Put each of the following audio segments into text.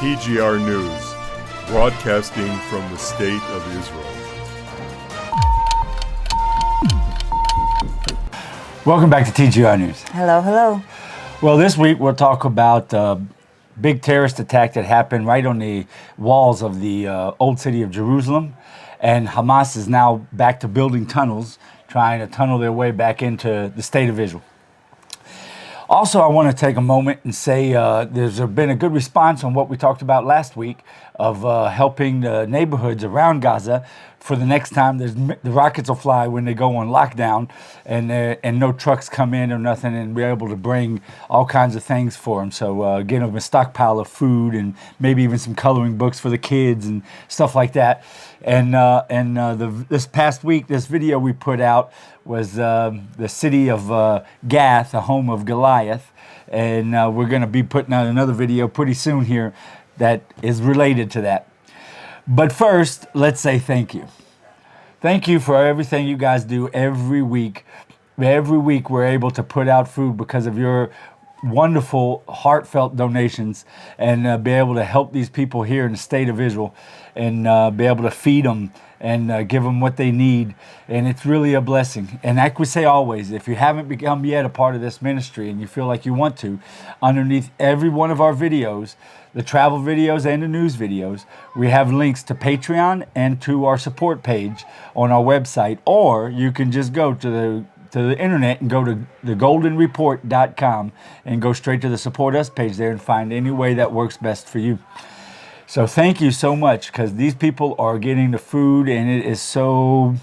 TGR News, broadcasting from the State of Israel. Welcome back to TGR News. Hello, hello. Well, this week we'll talk about a big terrorist attack that happened right on the walls of the old city of Jerusalem. And Hamas is now back to building tunnels, trying to tunnel their way back into the state of Israel. Also, I want to take a moment and say there's been a good response on what we talked about last week of helping the neighborhoods around Gaza for the next time the rockets will fly when they go on lockdown and no trucks come in or nothing, and we're able to bring all kinds of things for them. So get them a stockpile of food and maybe even some coloring books for the kids and stuff like that. And this past week, this video we put out was the city of Gath, the home of Goliath. And we're going to be putting out another video pretty soon here that is related to that. But first, let's say thank you. Thank you for everything you guys do every week. Every week we're able to put out food because of your wonderful, heartfelt donations and be able to help these people here in the state of Israel and be able to feed them and give them what they need. And it's really a blessing. And like we say always, if you haven't become yet a part of this ministry and you feel like you want to, underneath every one of our videos, the travel videos and the news videos, we have links to Patreon and to our support page on our website. Or you can just go to the internet and go to thegoldenreport.com and go straight to the Support Us page there and find any way that works best for you. So thank you so much, because these people are getting the food and it is so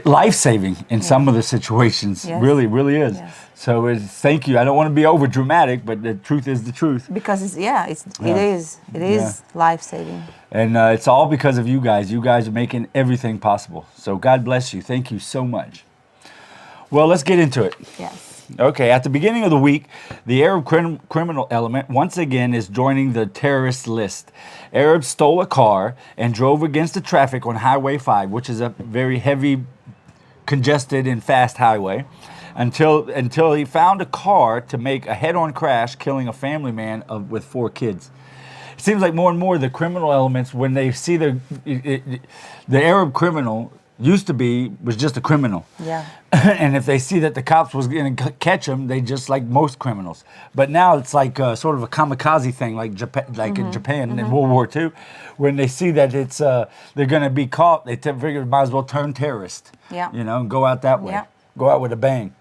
life-saving in some of the situations. Yes. Really, really is. Yes. So thank you. I don't want to be over dramatic, but the truth is the truth. Because it is life-saving. And it's all because of you guys. You guys are making everything possible. So God bless you. Thank you so much. Well, let's get into it. Yes. Okay, at the beginning of the week, the Arab criminal element once again is joining the terrorist list. Arabs stole a car and drove against the traffic on Highway 5, which is a very heavy, congested and fast highway, until he found a car to make a head-on crash, killing a family man with 4 kids. It seems like more and more the criminal elements, when they see the Arab criminal was just a criminal. Yeah. And if they see that the cops was going to catch him, they just like most criminals. But now it's like sort of a kamikaze thing, like in Japan in World War II, when they see that it's they're going to be caught, they figure might as well turn terrorist. Yeah. You know, and go out that way. Yeah. Go out with a bang.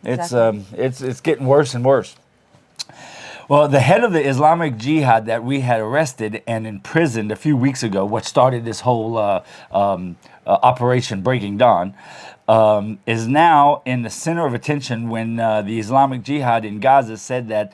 Exactly. It's getting worse and worse. Well, the head of the Islamic Jihad that we had arrested and imprisoned a few weeks ago, what started this whole Operation Breaking Dawn, is now in the center of attention when the Islamic Jihad in Gaza said that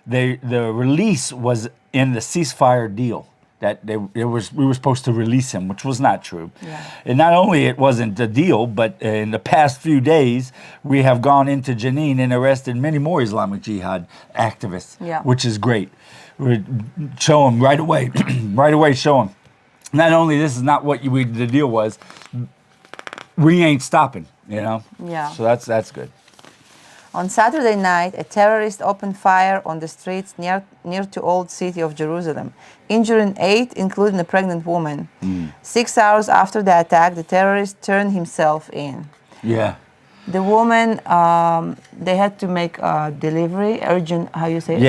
the release was in the ceasefire deal, that we were supposed to release him, which was not true. Yeah. And not only it wasn't the deal, but in the past few days, we have gone into Jenin and arrested many more Islamic Jihad activists, which is great. We show them right away, show them. Not only this is not what the deal was, we ain't stopping, you know? Yeah. So that's good. On Saturday night, a terrorist opened fire on the streets near to Old City of Jerusalem, injuring 8, including a pregnant woman. 6 hours after the attack, the terrorist turned himself in. Yeah. The woman, they had to make a delivery, urgent, how you say it?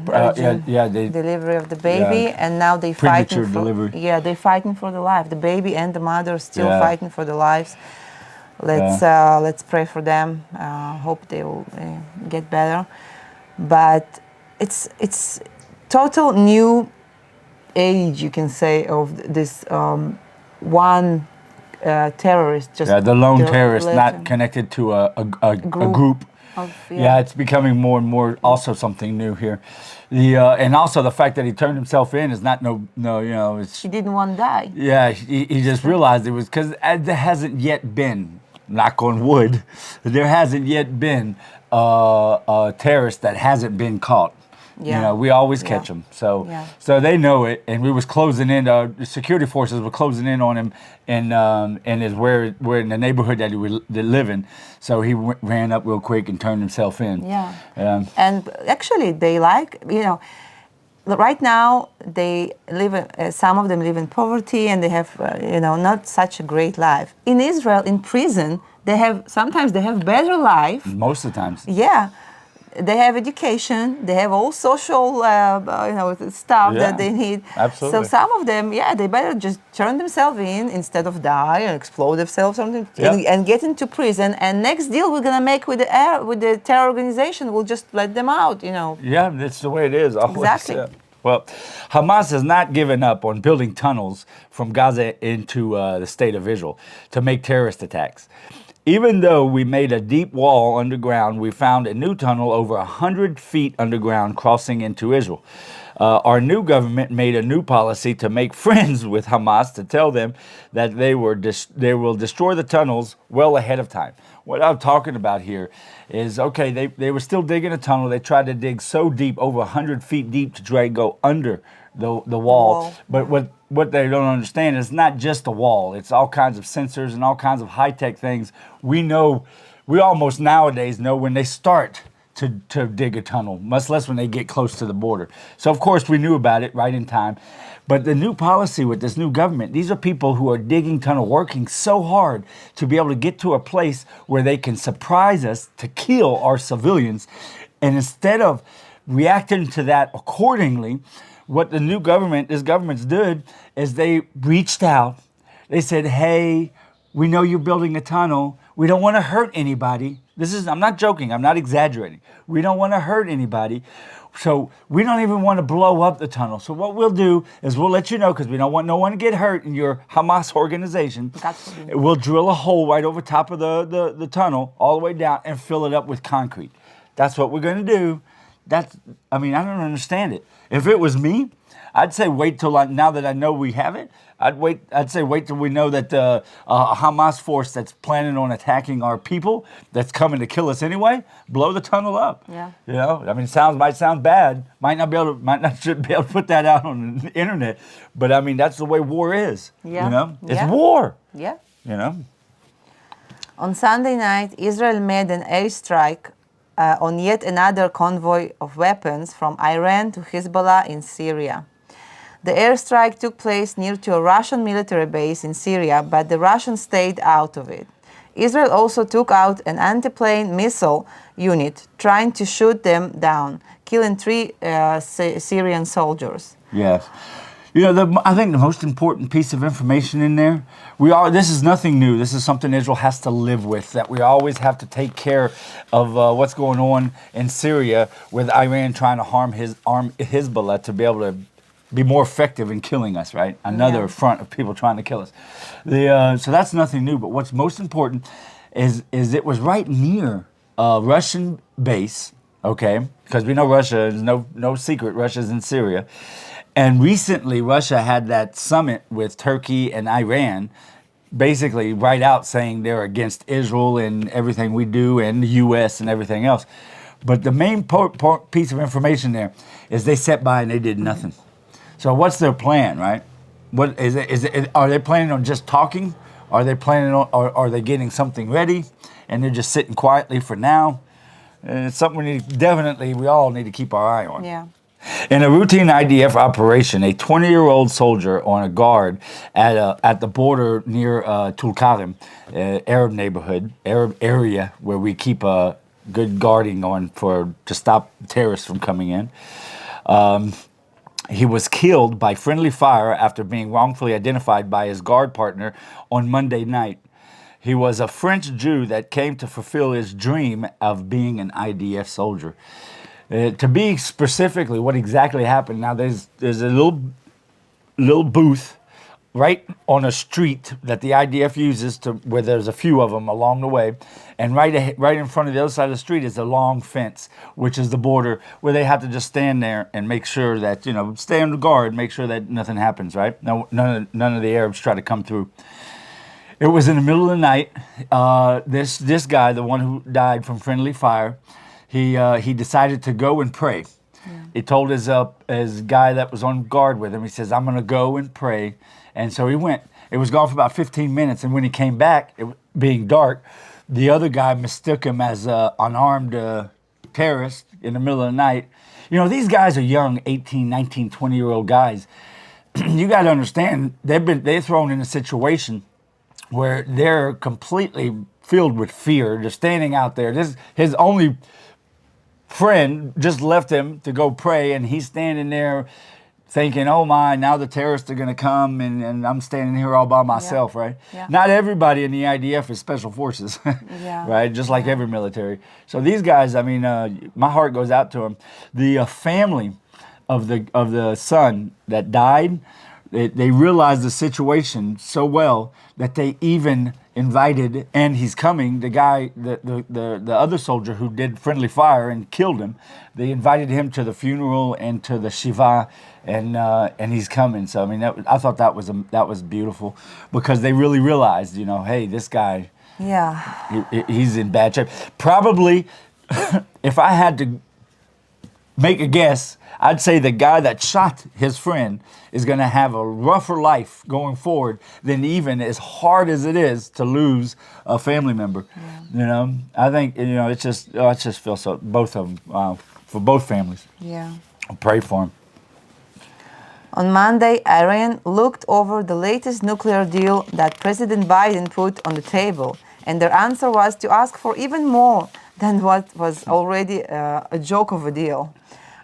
Urgent delivery of the baby, and now they fighting for delivery. Yeah, they fighting for the life. The baby and the mother are still fighting for their lives. Let's pray for them. Hope they will get better. But it's total new age, you can say, of this one terrorist. Just the lone terrorist, not connected to a group. It's becoming more and more also something new here. And also the fact that he turned himself in is not he didn't want to die. Yeah, he just realized it was because there hasn't yet been, knock on wood, there hasn't yet been a terrorist that hasn't been caught. Yeah. You know, we always catch them. So they know it, and we was closing in. The security forces were closing in on him, and is where in the neighborhood that he would live in. So he ran up real quick and turned himself in. Yeah. And actually, they like, right now they live. Some of them live in poverty, and they have, not such a great life. In Israel, in prison, sometimes they have better life. Most of the times. Yeah. They have education. They have all social, stuff that they need. Absolutely. So some of them, they better just turn themselves in instead of die and explode themselves or something, and get into prison. And next deal we're gonna make with the terror organization, we'll just let them out. Yeah, that's the way it is. Always. Exactly. Yeah. Well, Hamas has not given up on building tunnels from Gaza into the state of Israel to make terrorist attacks. Even though we made a deep wall underground, we found a new tunnel over 100 feet underground crossing into Israel. Our new government made a new policy to make friends with Hamas, to tell them that they will destroy the tunnels well ahead of time. What I'm talking about here is, okay, they were still digging a tunnel. They tried to dig so deep, over 100 feet deep, to try and go under the wall. But what they don't understand is not just the wall. It's all kinds of sensors and all kinds of high-tech things. We almost nowadays know when they start to dig a tunnel, much less when they get close to the border. So, of course, we knew about it right in time. But the new policy with this new government, these are people who are digging tunnel, working so hard to be able to get to a place where they can surprise us to kill our civilians. And instead of reacting to that accordingly, what this government's did is they reached out. They said, hey, we know you're building a tunnel. We don't want to hurt anybody. I'm not joking. I'm not exaggerating. We don't want to hurt anybody. So we don't even want to blow up the tunnel. So what we'll do is we'll let you know, because we don't want no one to get hurt in your Hamas organization. We'll drill a hole right over top of the tunnel all the way down and fill it up with concrete. That's what we're going to do. I don't understand it. If it was me, I'd say wait till now that I know we have it. I'd say wait till we know that a Hamas force that's planning on attacking our people, that's coming to kill us anyway, blow the tunnel up. Yeah. Might sound bad. Shouldn't be able to put that out on the internet. But that's the way war is. Yeah. It's war. Yeah. On Sunday night, Israel made an airstrike on yet another convoy of weapons from Iran to Hezbollah in Syria. The airstrike took place near to a Russian military base in Syria, but the Russians stayed out of it. Israel also took out an anti-plane missile unit trying to shoot them down, killing 3 Syrian soldiers. Yes. I think the most important piece of information in there, this is nothing new. This is something Israel has to live with, that we always have to take care of what's going on in Syria with Iran trying to harm Hezbollah to be able to be more effective in killing us, right? Another front of people trying to kill us. So that's nothing new, but what's most important is it was right near a Russian base, okay? Because we know Russia is no secret, Russia's in Syria. And recently, Russia had that summit with Turkey and Iran, basically right out saying they're against Israel and everything we do, and the U.S. and everything else. But the main piece of information there is they sat by and they did nothing. So what's their plan, right? What is it? Are they planning on just talking? Are they planning on, or are they getting something ready, and they're just sitting quietly for now? It's something we all need to keep our eye on. Yeah. In a routine IDF operation, a 20-year-old soldier on a guard at the border near Tulkarem, Arab area where we keep a good guarding on to stop terrorists from coming in. He was killed by friendly fire after being wrongfully identified by his guard partner on Monday night. He was a French Jew that came to fulfill his dream of being an IDF soldier. To be specifically what exactly happened, now there's a little booth right on a street that the IDF uses where there's a few of them along the way, and right in front of the other side of the street is a long fence, which is the border, where they have to just stand there and make sure that, stay on the guard, make sure that nothing happens, right? No, none of the Arabs try to come through. It was in the middle of the night. This guy, the one who died from friendly fire, he decided to go and pray. Yeah. He told his guy that was on guard with him, he says, I'm going to go and pray. And so he went. It was gone for about 15 minutes. And when he came back, it being dark, the other guy mistook him as an unarmed terrorist in the middle of the night. You know, these guys are young, 18, 19, 20-year-old guys. You got to understand, they're thrown in a situation where they're completely filled with fear. They're standing out there. His only friend just left him to go pray, and he's standing there thinking, oh my, now the terrorists are going to come, and I'm standing here all by myself, right? Yeah. Not everybody in the IDF is special forces, right? Just like every military. So these guys, I mean, my heart goes out to them. The family of the son that died, they realized the situation so well that they even invited, and he's coming, the guy, the other soldier who did friendly fire and killed him. They invited him to the funeral and to the Shiva, and he's coming. So I mean, I thought that was beautiful, because they really realized, you know, hey, this guy, he's in bad shape. Probably, if I had to make a guess, I'd say the guy that shot his friend is going to have a rougher life going forward than even as hard as it is to lose a family member. You know, I think, you know, it's just I just feel so, both of them, for both families. Yeah. I'll pray for them. On Monday, Iran looked over the latest nuclear deal that President Biden put on the table, and their answer was to ask for even more than what was already a joke of a deal.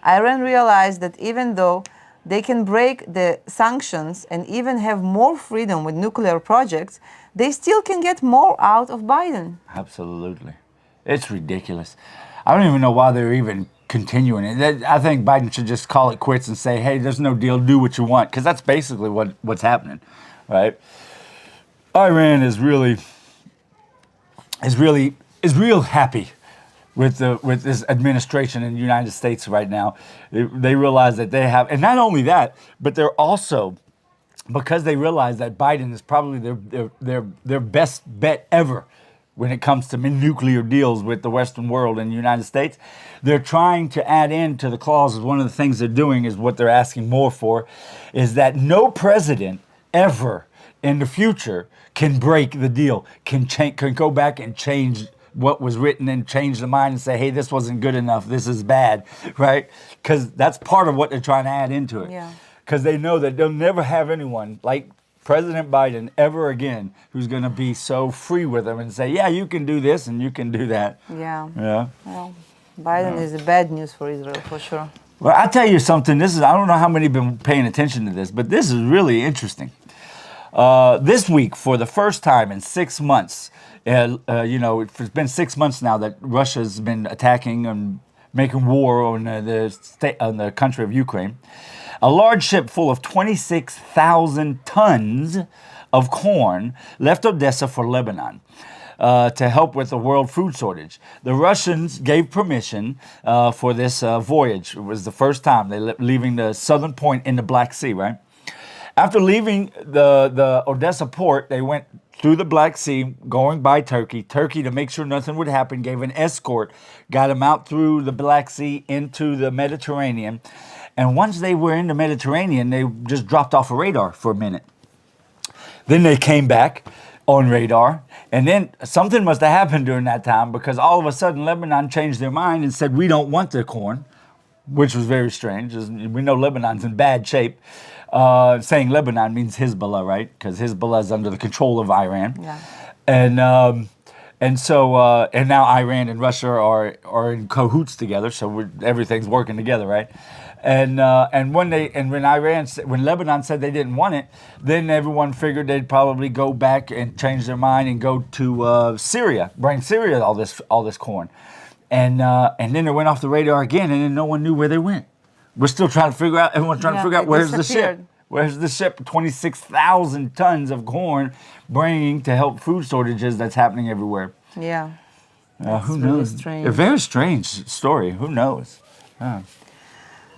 Iran realized that even though they can break the sanctions and even have more freedom with nuclear projects, they still can get more out of Biden. Absolutely. It's ridiculous. I don't even know why they're even continuing it. I think Biden should just call it quits and say, hey, there's no deal, do what you want, because that's basically what's happening, right? Iran is real happy with this administration in the United States right now. They realize that they have, and not only that, but they're also, because they realize that Biden is probably their best bet ever when it comes to nuclear deals with the Western world and the United States. They're trying to add into the clauses. One of the things they're doing is what they're asking more for, is that no president ever in the future can break the deal, can go back and change what was written and change the mind and say, hey, this wasn't good enough, this is bad, right? Because that's part of what they're trying to add into it. Because they know that they'll never have anyone like President Biden ever again who's going to be so free with them and say, yeah, you can do this and you can do that. Yeah. Well, Biden is bad news for Israel, for sure. Well, I'll tell you something. I don't know how many have been paying attention to this, but this is really interesting. This week, for the first time in 6 months, it's been 6 months now that Russia's been attacking and making war on the country of Ukraine. A large ship full of 26,000 tons of corn left Odessa for Lebanon to help with the world food shortage. The Russians gave permission for this voyage. It was the first time they leaving the southern point in the Black Sea, right? After leaving the Odessa port, they went through the Black Sea, going by Turkey. Turkey, to make sure nothing would happen, gave an escort, got them out through the Black Sea into the Mediterranean. And once they were in the Mediterranean, they just dropped off a radar for a minute. Then they came back on radar. And then something must have happened during that time, because all of a sudden Lebanon changed their mind and said, we don't want the corn, which was very strange. We know Lebanon's in bad shape. Saying Lebanon means Hezbollah, right? Because Hezbollah is under the control of Iran. Yeah. And so now Iran and Russia are in cahoots together, so everything's working together, right? And when Lebanon said they didn't want it, then everyone figured they'd probably go back and change their mind and go to Syria, bring Syria all this corn, and then they went off the radar again, and then no one knew where they went. We're still trying to figure out. Everyone's trying to figure out where's the ship. Where's the ship? 26,000 tons of corn bringing to help food shortages that's happening everywhere. Yeah. Who knows? Strange. A very strange story. Who knows?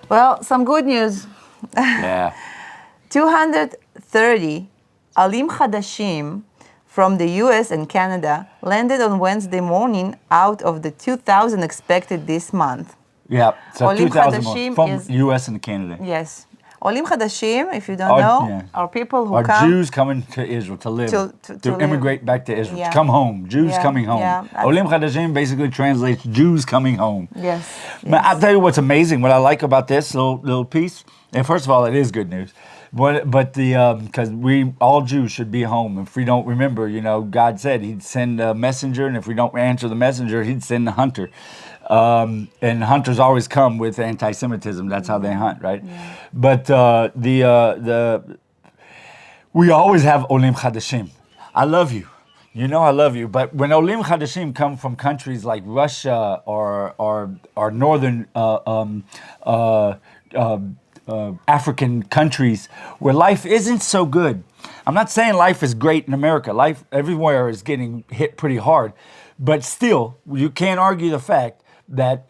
Well, some good news. Yeah. 230 Alim Hadashim from the US and Canada landed on Wednesday morning out of the 2,000 expected this month. Yeah, so Olim 2,000 Hadashim from is- U.S. and Canada. Yes. Olim Hadashim, if you don't know, are people who are come... Jews coming to Israel to live, to live. immigrate back to Israel, Yeah. to come home. Jews Yeah, coming home. yeah, Olim Hadashim basically translates Jews coming home. Yes. But I'll tell you what's amazing, what I like about this little piece, and first of all, it is good news. But the because we all Jews should be home. If we don't remember, God said He'd send a messenger, and if we don't answer the messenger, He'd send the hunter. And hunters always come with anti-Semitism. That's how they hunt, right? Yeah. But we always have Olim Chadashim. I love you. I love you. But when Olim Chadashim come from countries like Russia or northern African countries where life isn't so good. I'm not saying life is great in America. Life everywhere is getting hit pretty hard. But still, you can't argue the fact that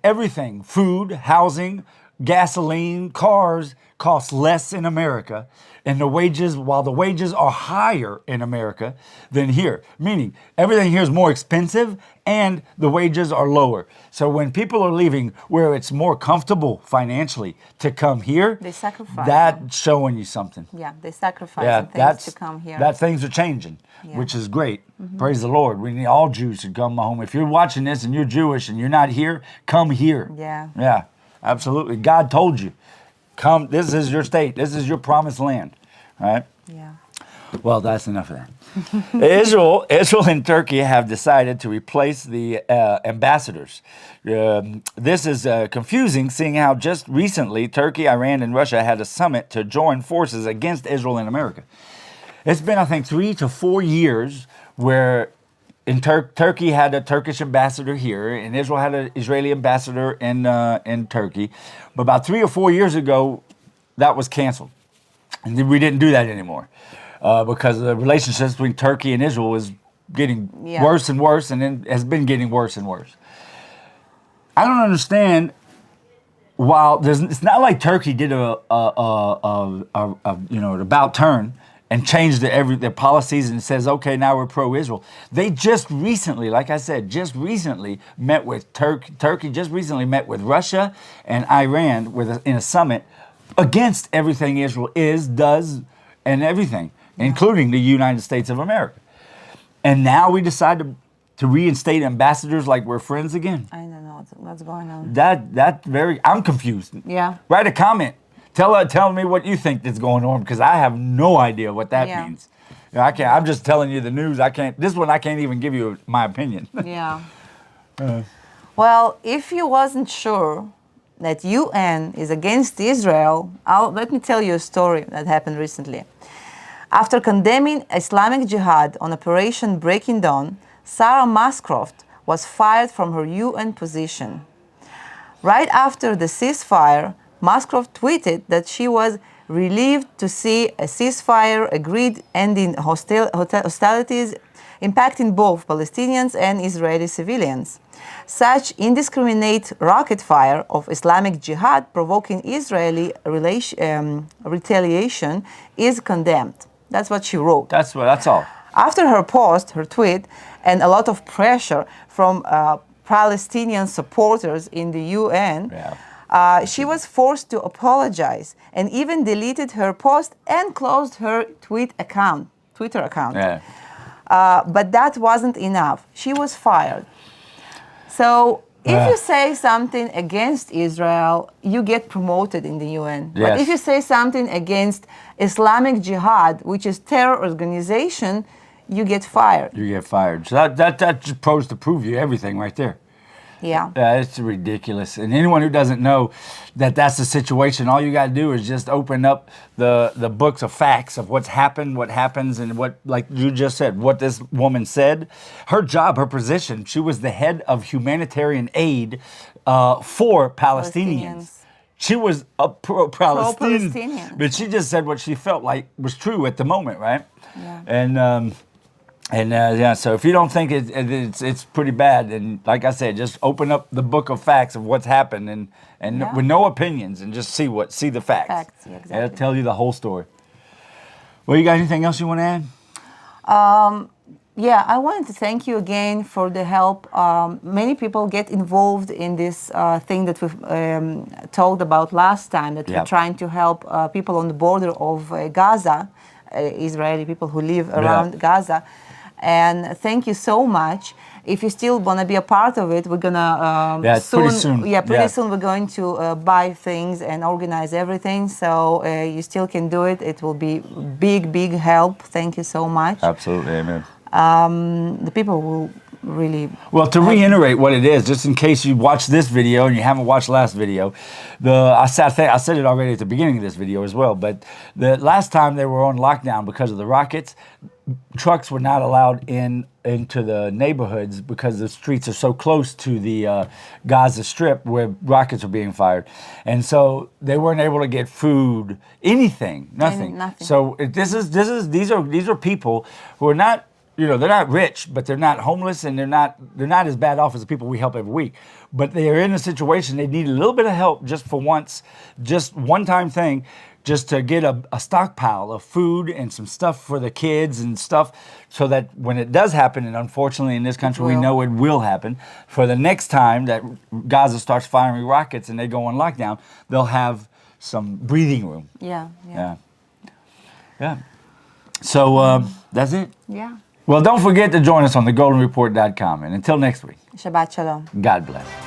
everything, food, housing, gasoline, cars, cost less in America. And while the wages are higher in America than here, meaning everything here is more expensive and the wages are lower. So when people are leaving where it's more comfortable financially to come here, they sacrifice. That's showing you something. Yeah, they sacrifice things to come here. That things are changing, which is great. Mm-hmm. Praise the Lord. We need all Jews to come home. If you're watching this and you're Jewish and you're not here, come here. Yeah. Yeah, absolutely. God told you. Come, this is your state. This is your promised land, right? Yeah. Well, that's enough of that. Israel and Turkey have decided to replace the ambassadors. This is confusing, seeing how just recently Turkey, Iran, and Russia had a summit to join forces against Israel and America. It's been, I think, 3 to 4 years where Turkey had a Turkish ambassador here, and Israel had an Israeli ambassador in Turkey. But about 3 or 4 years ago, that was canceled. And we didn't do that anymore because the relationships between Turkey and Israel was getting worse and worse, and it has been getting worse and worse. I don't understand. It's not like Turkey did an about turn and changed their policies and says, okay, now we're pro-Israel. They just recently, like I said, met with Turkey just recently met with Russia and Iran in a summit against everything Israel does, and everything, including the United States of America. And now we decide to reinstate ambassadors like we're friends again. I don't know what's going on. I'm confused. Yeah. Write a comment. Tell me what you think that's going on, because I have no idea what that means. I'm just telling you the news. I can't even give you my opinion. Yeah. Well, if you wasn't sure that UN is against Israel, let me tell you a story that happened recently. After condemning Islamic Jihad on Operation Breaking Dawn, Sarah Mascroft was fired from her UN position. Right after the ceasefire, Mascroft tweeted that she was relieved to see a ceasefire agreed ending hostilities impacting both Palestinians and Israeli civilians. Such indiscriminate rocket fire of Islamic Jihad provoking Israeli retaliation is condemned. That's what she wrote. That's all. After her tweet, and a lot of pressure from Palestinian supporters in the UN, she was forced to apologize and even deleted her post and closed her Twitter account. Yeah. But that wasn't enough. She was fired. So if you say something against Israel, you get promoted in the UN. Yes. But if you say something against Islamic Jihad, which is terror organization, you get fired. You get fired. So that just goes to prove you everything right there. Yeah. It's ridiculous. And anyone who doesn't know that that's the situation, all you got to do is just open up the books of facts of what's happened, what happens, and what, like you just said, what this woman said. Her job, her position, she was the head of humanitarian aid for Palestinians. She was a pro-Palestinian. But she just said what she felt like was true at the moment, right? Yeah. So if you don't think it's pretty bad, then like I said, just open up the book of facts of what's happened and with no opinions, and just see the facts. Facts, yeah, exactly. It'll tell you the whole story. Well, you got anything else you want to add? Yeah, I wanted to thank you again for the help. Many people get involved in this thing that we've talked about last time, that we're trying to help people on the border of Gaza, Israeli people who live around Gaza. And thank you so much. If you still want to be a part of it, we're gonna pretty soon. Yeah, pretty soon we're going to buy things and organize everything. So you still can do it. It will be big help. Thank you so much. Absolutely, amen. The people will really... Well, to reiterate what it is, just in case you watched this video and you haven't watched last video, I said it already at the beginning of this video as well, but the last time they were on lockdown because of the rockets, trucks were not allowed into the neighborhoods because the streets are so close to the Gaza Strip where rockets are being fired, and so they weren't able to get food, nothing. Nothing. So these are people who are not. They're not rich, but they're not homeless, and they're not as bad off as the people we help every week. But they are in a situation they need a little bit of help just for once, just one-time thing, just to get a stockpile of food and some stuff for the kids and stuff, so that when it does happen, and unfortunately in this country we know it will happen, for the next time that Gaza starts firing rockets and they go on lockdown, they'll have some breathing room. Yeah. So that's it. Yeah. Well, don't forget to join us on thegoldenreport.com. And until next week, Shabbat Shalom. God bless.